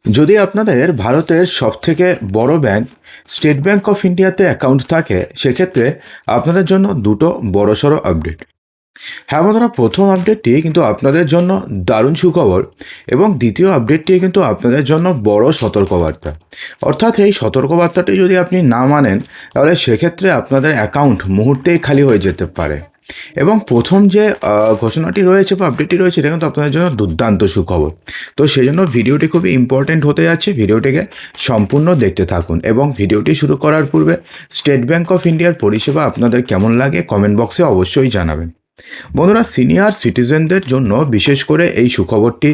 যদি আপনাদের ভারতের সবথেকে বড় ব্যাংক স্টেট ব্যাংক অফ ইন্ডিয়াতে অ্যাকাউন্ট থাকে, সেক্ষেত্রে আপনাদের জন্য দুটো বড়সড় আপডেট। হ্যাঁ বন্ধুরা, প্রথম আপডেটটি কিন্তু আপনাদের জন্য দারুণ সুখবর এবং দ্বিতীয় আপডেটটি কিন্তু আপনাদের জন্য বড় সতর্কবার্তা। অর্থাৎ এই সতর্কবার্তাটি যদি আপনি না মানেন, তাহলে সেক্ষেত্রে আপনাদের অ্যাকাউন্ট মুহূর্তেই খালি হয়ে যেতে পারে। এবং প্রথম যে ঘোষণাটি রয়েছে বা আপডেটটি রয়েছে, এটা কিন্তু আপনাদের জন্য দুর্দান্ত সুখবর। তো সেই জন্য ভিডিওটি খুবই ইম্পর্ট্যান্ট হতে যাচ্ছে। ভিডিওটিকে সম্পূর্ণ দেখতে থাকুন এবং ভিডিওটি শুরু করার পূর্বে স্টেট ব্যাংক অফ ইন্ডিয়ার পরিষেবা আপনাদের কেমন লাগে কমেন্ট বক্সে অবশ্যই জানাবেন। বন্ধুরা, সিনিয়র সিটিজেনদের জন্য বিশেষ করে এই সুখবরটি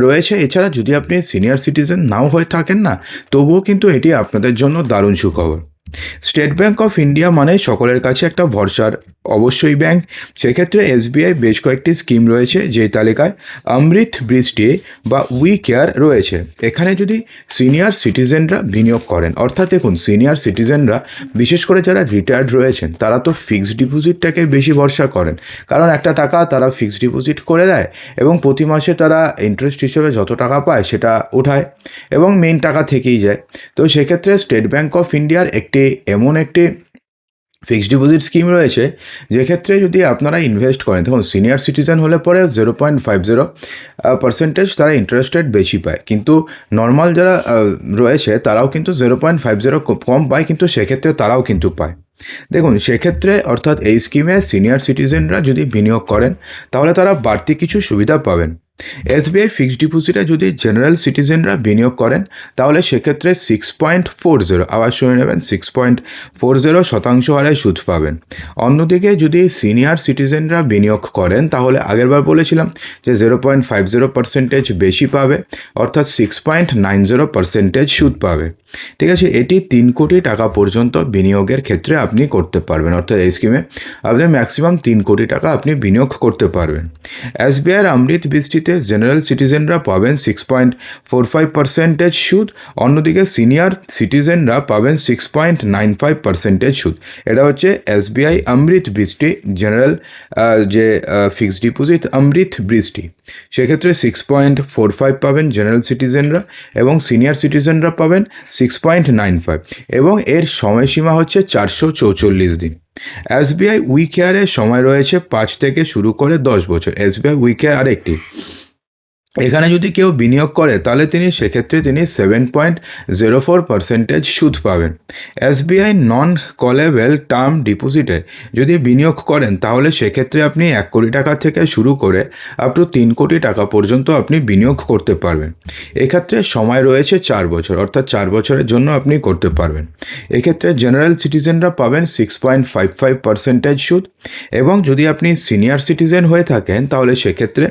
রয়েছে। এছাড়া যদি আপনি সিনিয়র সিটিজেন নাও হয়ে থাকেন না, তবুও কিন্তু এটি আপনাদের জন্য দারুণ সুখবর। স্টেট ব্যাংক অফ ইন্ডিয়া মানে সকলের কাছে একটা ভরসার অবশ্যই ব্যাংক। সেক্ষেত্রে এসবিআই বেশ কয়েকটি স্কিম রয়েছে, যে তালিকায় অমৃত বৃষ্টি বা উই কেয়ার রয়েছে। এখানে যদি সিনিয়র সিটিজেনরা বিনিয়োগ করেন, অর্থাৎ দেখুন সিনিয়র সিটিজেনরা বিশেষ করে যারা রিটায়ার্ড রয়েছেন, তারা তো ফিক্সড ডিপোজিটটাকে বেশি ভরসা করেন, কারণ একটা টাকা তারা ফিক্সড ডিপোজিট করে দেয় এবং প্রতি মাসে তারা ইন্টারেস্ট হিসেবে যত টাকা পায় সেটা ওঠায় এবং মেইন টাকা থেকেই যায়। তো সেক্ষেত্রে স্টেট ব্যাংক অফ ইন্ডিয়ার এমন একটি ফিক্সড ডিপোজিট স্কিম রয়েছে, যেক্ষেত্রে যদি আপনারা ইনভেস্ট করেন, দেখুন সিনিয়র সিটিজেন হলে পরে 0.50% তারা ইন্টারেস্ট রেট বেশি পায়, কিন্তু নর্মাল যারা রয়েছে তারাও কিন্তু 0.50 কম পায়, কিন্তু সেক্ষেত্রে তারাও কিন্তু পায়। দেখুন সেক্ষেত্রে অর্থাৎ এই স্কিমে সিনিয়র সিটিজেনরা যদি বিনিয়োগ করেন, তাহলে তারা বাড়তি কিছু সুবিধা পাবেন। এসবিআই ফিক্সড ডিপোজিটে যদি জেনারেল সিটিজেনরা বিনিয়োগ করেন, তাহলে সেক্ষেত্রে 6.40, আবার শুনে নেবেন, 6.40% হারে সুদ পাবেন। অন্যদিকে যদি সিনিয়র সিটিজেনরা বিনিয়োগ করেন, তাহলে আগেরবার বলেছিলাম যে 0.50% বেশি পাবে, অর্থাৎ 6.90% সুদ পাবে। ঠিক আছে, এটি 3 কোটি টাকা পর্যন্ত বিনিয়োগের ক্ষেত্রে আপনি করতে পারবেন, অর্থাৎ এই স্কিমে আপনি ম্যাক্সিমাম 3 কোটি টাকা আপনি বিনিয়োগ করতে পারবেন। এসবিআইয়ের অমৃত বৃষ্টিতে জেনারেল সিটিজেনরা পাবেন 6.45% সুদ, অন্যদিকে সিনিয়র সিটিজেনরা পাবেন 6.95% সুদ। এটা হচ্ছে এসবিআই অমৃত বৃষ্টি জেনারেল যে ফিক্সড ডিপোজিট অমৃত বৃষ্টি, সেক্ষেত্রে 6.45 পাবেন জেনারেল সিটিজেনরা এবং সিনিয়র সিটিজেনরা পাবেন 6.95, এবং এর সময়সীমা হচ্ছে 444 দিন। এসবিআই উই কেয়ারের সময় রয়েছে 5 থেকে শুরু করে 10 বছর। এসবিআই উই কেয়ার আরেকটি, এখানে যদি কেউ বিনিয়োগ করে, তাহলে সেক্ষেত্রে তিনি 7.04% সুদ পাবেন। এসবিআই নন কলেবল টার্ম ডিপোজিটে যদি বিনিয়োগ করেন, তাহলে সেক্ষেত্রে আপনি 1 কোটি টাকা থেকে শুরু করে আপ টু 3 কোটি টাকা পর্যন্ত আপনি বিনিয়োগ করতে পারবেন। এক্ষেত্রে সময় রয়েছে 4 বছর, অর্থাৎ 4 বছরের জন্য আপনি করতে পারবেন। এক্ষেত্রে জেনারেল সিটিজেনরা পাবেন 6.55% সুদ, এবং যদি আপনি সিনিয়র সিটিজেন হয়ে থাকেন, তাহলে সেক্ষেত্রে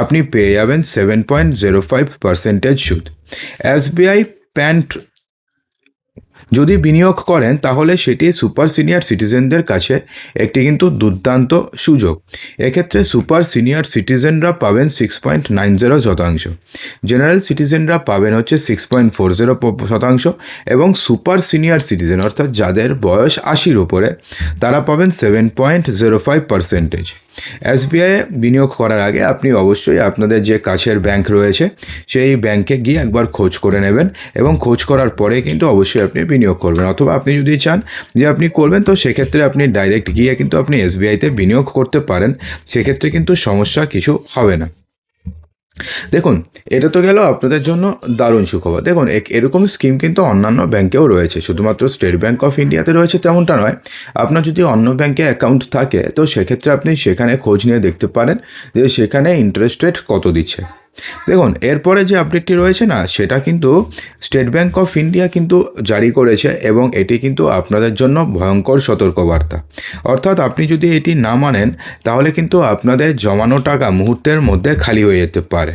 আপনি পেয়ে যাবেন 7.05% সুদ। এসবিআই প্যান্ট যদি বিনিয়োগ করেন, তাহলে সেটি সুপার সিনিয়র সিটিজেনদের কাছে একটি কিন্তু দুর্দান্ত সুযোগ। এক্ষেত্রে সুপার সিনিয়র সিটিজেনরা পাবেন 6.90%, জেনারেল সিটিজেনরা পাবেন হচ্ছে 6.40%, এবং সুপার সিনিয়র সিটিজেন অর্থাৎ যাদের বয়স 80-র উপরে, তারা পাবেন 7.05%। এসবিআই বিনিয়োগ করার আগে আপনি অবশ্যই আপনাদের যে কাছের ব্যাংক রয়েছে, সেই ব্যাংকে গিয়ে একবার খোঁজ করে নেবেন, এবং খোঁজ করার পরে কিন্তু অবশ্যই আপনি বিনিয়োগ করবেন। অথবা আপনি যদি চান যে আপনি করবেন, তো সেক্ষেত্রে আপনি ডাইরেক্ট গিয়ে কিন্তু আপনি এসবিআইতে বিনিয়োগ করতে পারেন, সেক্ষেত্রে কিন্তু সমস্যা কিছু হবে না। দেখুন, এটা তো গেল আপনাদের জন্য দারুণ সুখবর। দেখুন এরকম স্কিম কিন্তু অন্যান্য ব্যাংকেও রয়েছে, শুধুমাত্র স্টেট ব্যাংক অফ ইন্ডিয়াতে রয়েছে তেমনটা নয়। আপনার যদি অন্য ব্যাংকে অ্যাকাউন্ট থাকে, তো সেক্ষেত্রে আপনি সেখানে খোঁজ নিয়ে দেখতে পারেন যে সেখানে ইন্টারেস্ট রেট কত দিচ্ছে। দেখুন এরপরে যে আপডেটটি রয়েছে না, সেটা কিন্তু স্টেট ব্যাংক অফ ইন্ডিয়া কিন্তু জারি করেছে, এবং এটি কিন্তু আপনাদের জন্য ভয়ঙ্কর সতর্কবার্তা। অর্থাৎ আপনি যদি এটি না মানেন, তাহলে কিন্তু আপনাদের জমানো টাকা মুহূর্তের মধ্যে খালি হয়ে যেতে পারে।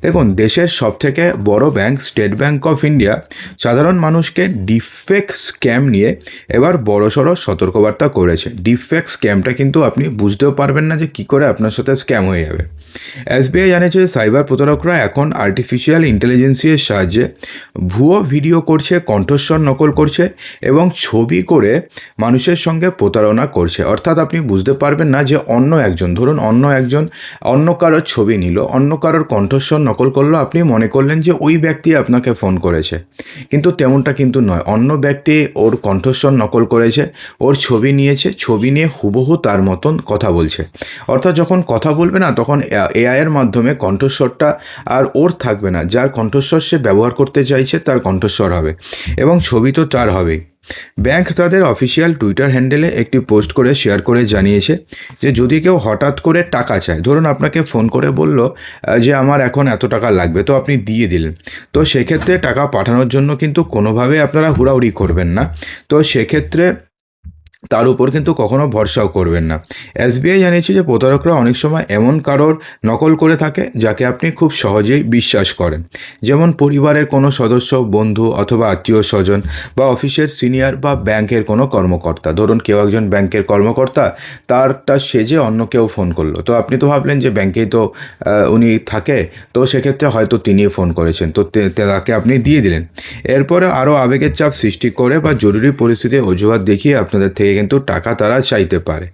দেখুন, দেশের সবথেকে বড় bank state bank of India সাধারণ মানুষকে ডিফেক স্ক্যাম নিয়ে এবার বড়সড় সতর্কবার্তা করেছে। ডিফেক স্ক্যামটা কিন্তু আপনি বুঝতেও পারবেন না যে কী করে আপনার সাথে স্ক্যাম হয়ে যাবে। এসবিআই জানিয়েছে যে সাইবার প্রতারকরা এখন আর্টিফিশিয়াল ইন্টেলিজেন্সের সাহায্যে ভুয়ো ভিডিও করছে, কণ্ঠস্বর নকল করছে এবং ছবি করে মানুষের সঙ্গে প্রতারণা করছে। অর্থাৎ আপনি বুঝতে পারবেন না যে অন্য একজন, ধরুন অন্য কারোর ছবি নিল, অন্য কারোর কণ্ঠস্বর নকল করলো, আপনি মনে করলেন যে ওই ব্যক্তি আপনাকে ফোন করেছে, কিন্তু তেমনটা কিন্তু নয়। অন্য ব্যক্তি ওর কণ্ঠস্বর নকল করেছে, ওর ছবি নিয়েছে, ছবি নিয়ে হুবহু তার মতন কথা বলছে। অর্থাৎ যখন কথা বলবে না, তখন এআইয়ের মাধ্যমে কণ্ঠস্বরটা আর ওর থাকবে না, যার কণ্ঠস্বর সে ব্যবহার করতে চাইছে তার কণ্ঠস্বর হবে এবং ছবি তো তার হবেই। ব্যাংক তাদের অফিসিয়াল টুইটার হ্যান্ডেলে একটি পোস্ট করে শেয়ার করে জানিয়েছে যে যদি কেউ হঠাৎ করে টাকা চায়, ধরুন আপনাকে ফোন করে বলল যে আমার এখন এত টাকা লাগবে, তো আপনি দিয়ে দিলেন, তো সেক্ষেত্রে টাকা পাঠানোর জন্য কিন্তু কোনোভাবে আপনারা হুড়াহুড়ি করবেন না। তো সেক্ষেত্রে তার উপর কিন্তু কখনো ভরসাও করবেন না। এসবিআই জানিয়েছে যে প্রতারকরা অনেক সময় এমন কারোর নকল করে থাকে যাকে আপনি খুব সহজেই বিশ্বাস করেন, যেমন পরিবারের কোনো সদস্য, বন্ধু অথবা আত্মীয় স্বজন বা অফিসের সিনিয়র বা ব্যাংকের কোনো কর্মকর্তা। ধরুন কেউ একজন ব্যাংকের কর্মকর্তা, তারটা সেজে অন্য কেউ ফোন করলো, তো আপনি তো ভাবলেন যে ব্যাংকেই তো উনি থাকে, তো সেক্ষেত্রে হয়তো তিনিই ফোন করেছেন, তো তাকে আপনি দিয়ে দিলেন। এরপরে আরও আবেগের চাপ সৃষ্টি করে বা জরুরি পরিস্থিতির অজুহাত দেখিয়ে আপনাদের থেকে কিন্তু টাকা তারা চাইতে পারে।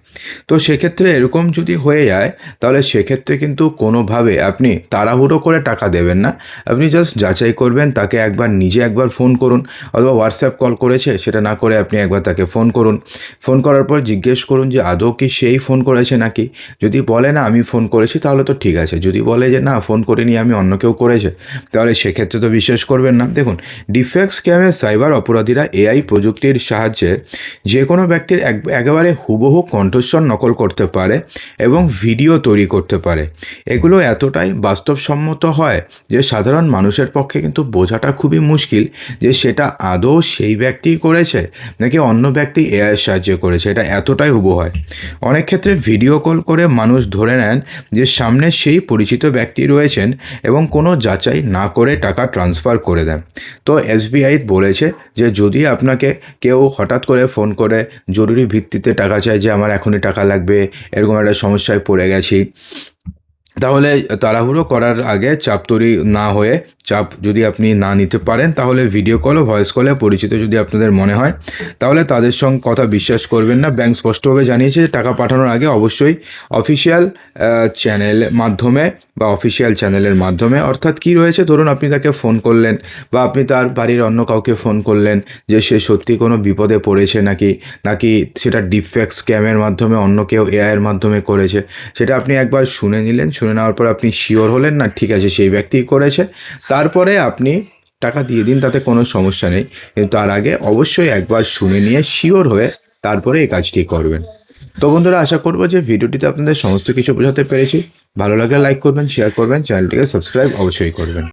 তো সেক্ষেত্রে এরকম যদি হয়ে যায়, তাহলে সেক্ষেত্রে কিন্তু কোনোভাবে আপনি তাড়াহুড়ো করে টাকা দেবেন না। আপনি জাস্ট যাচাই করবেন, তাকে নিজে একবার ফোন করুন, অথবা হোয়াটসঅ্যাপ কল করেছে সেটা না করে আপনি একবার তাকে ফোন করুন। ফোন করার পর জিজ্ঞেস করুন যে আদৌ কি সেই ফোন করেছে নাকি। যদি বলে না আমি ফোন করেছি, তাহলে তো ঠিক আছে। যদি বলে যে না ফোন করিনি, আমি অন্য কেউ করেছে, তাহলে সেক্ষেত্রে তো বিশ্বাস করবেন না। দেখুন, ডিফেক্ট স্ক্যামে সাইবার অপরাধীরা এআই প্রযুক্তির সাহায্যে যে কোনো ব্যক্তির একেবারে হুবহু কণ্ঠস্বর নকল করতে পারে এবং ভিডিও তৈরি করতে পারে। এগুলো এতটাই বাস্তবসম্মত হয় যে সাধারণ মানুষের পক্ষে কিন্তু বোঝাটা খুবই মুশকিল যে সেটা আদৌ সেই ব্যক্তিই করেছে নাকি অন্য ব্যক্তি এআইয়ের সাহায্যে করেছে। এটা এতটাই হুবহু হয়। অনেক ক্ষেত্রে ভিডিও কল করে মানুষ ধরে নেন যে সামনে সেই পরিচিত ব্যক্তি রয়েছেন এবং কোনো যাচাই না করে টাকা ট্রান্সফার করে দেন। তো এসবিআই বলেছে যে যদি আপনাকে কেউ হঠাৎ করে ফোন করে জরুরি ভিত্তিতে টাকা চায় যে আমার এখনই টাকা লাগবে, এরকম একটা সমস্যায় পড়ে গেছি, তাহলে তাড়াহুড়ো করার আগে চাপ তৈরি না হয়ে, চাপ যদি আপনি না নিতে পারেন, তাহলে ভিডিও কল ও ভয়েস কলে পরিচিত যদি আপনাদের মনে হয়, তাহলে তাদের সঙ্গে কথা বিশ্বাস করবেন না। ব্যাংক স্পষ্টভাবে জানিয়েছে যে টাকা পাঠানোর আগে অবশ্যই অফিসিয়াল চ্যানেলের মাধ্যমে, অর্থাৎ কি রয়েছে, ধরুন আপনি তাকে ফোন করলেন বা আপনি তার বাড়ির অন্য কাউকে ফোন করলেন যে সে সত্যি কোনো বিপদে পড়েছে নাকি সেটা ডিফেক্ট স্ক্যামের মাধ্যমে অন্য কেউ এআইয়ের মাধ্যমে করেছে, সেটা আপনি একবার শুনে নিলেন। শুনে নেওয়ার পর আপনি শিওর হলেন না ঠিক আছে সেই ব্যক্তিই করেছে, তারপরে আপনি টাকা দিয়ে দিন, তাতে কোনো সমস্যা নেই। কিন্তু তার আগে অবশ্যই একবার শুনে নিয়ে শিওর হয়ে তারপরে এই কাজটি করবেন। তো বন্ধুরা, আশা করবো যে ভিডিওটিতে আপনাদের সমস্ত কিছু বোঝাতে পেরেছি। ভালো লাগলে লাইক করবেন, শেয়ার করবেন, চ্যানেলটিকে সাবস্ক্রাইব অবশ্যই করবেন।